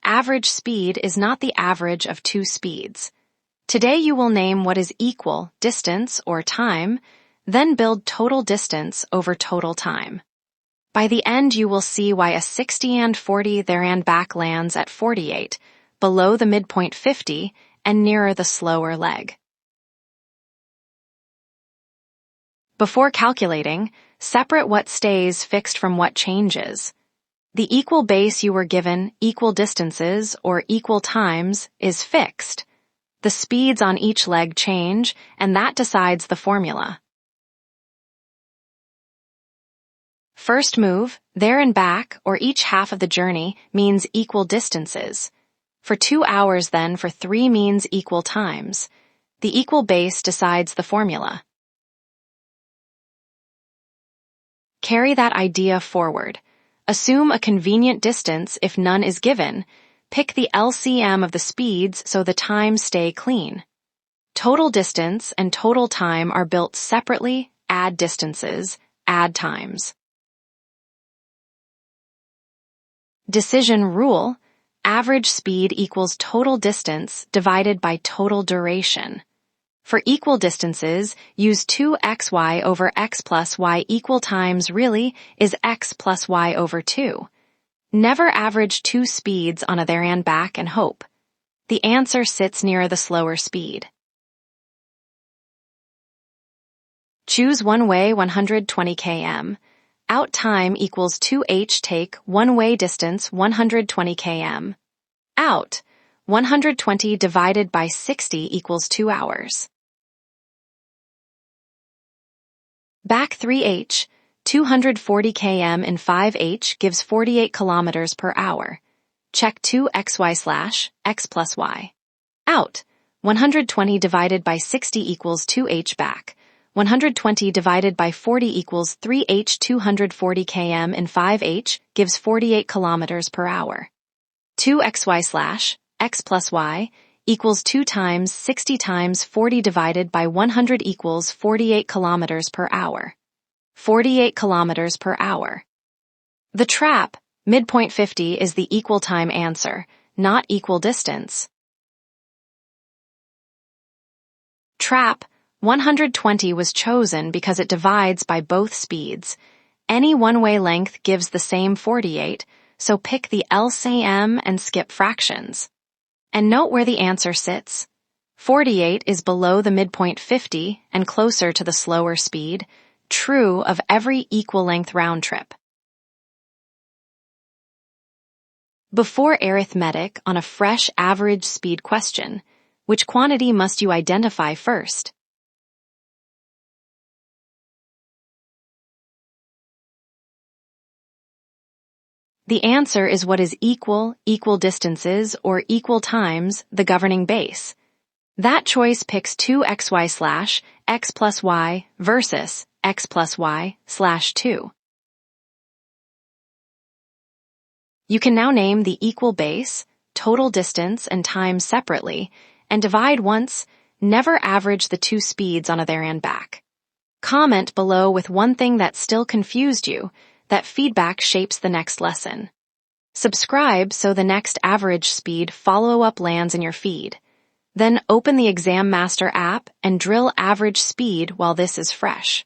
average speed is not the average of two speeds. Today you will name what is equal, distance or time, then build total distance over total time. By the end you will see why a 60 and 40 there and back lands at 48, below the midpoint 50, and nearer the slower leg. Before calculating, separate what stays fixed from what changes. The equal base you were given, equal distances, or equal times, is fixed. The speeds on each leg change, and that decides the formula. First move, there and back, or each half of the journey, means equal distances. For 2 hours then, for 3 means equal times. The equal base decides the formula. Carry that idea forward. Assume a convenient distance if none is given. Pick the LCM of the speeds so the times stay clean. Total distance and total time are built separately, add distances, add times. Decision rule, average speed equals total distance divided by total duration. For equal distances, use 2xy over x plus y equal times really is x plus y over 2. Never average two speeds on a there and back and hope. The answer sits near the slower speed. Choose one-way 120 km. Out time equals 2h take one-way distance 120 km. Out, 120 divided by 60 equals 2 hours. Back 3h, 240 km in 5h gives 48 kilometers per hour. Check 2xy / x plus y. Out, 120 divided by 60 equals 2h back. 120 divided by 40 equals 3h. 240 km in 5h gives 48 kilometers per hour. 2xy / x plus y equals 2 times 60 times 40 divided by 100 equals 48 kilometers per hour. 48 kilometers per hour. The trap, midpoint 50, is the equal time answer, not equal distance. Trap, 120 was chosen because it divides by both speeds. Any one-way length gives the same 48, so pick the LCM and skip fractions. And note where the answer sits. 48 is below the midpoint 50 and closer to the slower speed, true of every equal length round trip. Before arithmetic on a fresh average speed question, which quantity must you identify first? The answer is what is equal, equal distances, or equal times, the governing base. That choice picks 2xy / x plus y versus x plus y / 2. You can now name the equal base, total distance, and time separately, and divide once, never average the two speeds on a there and back. Comment below with one thing that still confused you. That feedback shapes the next lesson. Subscribe so the next average speed follow-up lands in your feed. Then open the ExamMaster app and drill average speed while this is fresh.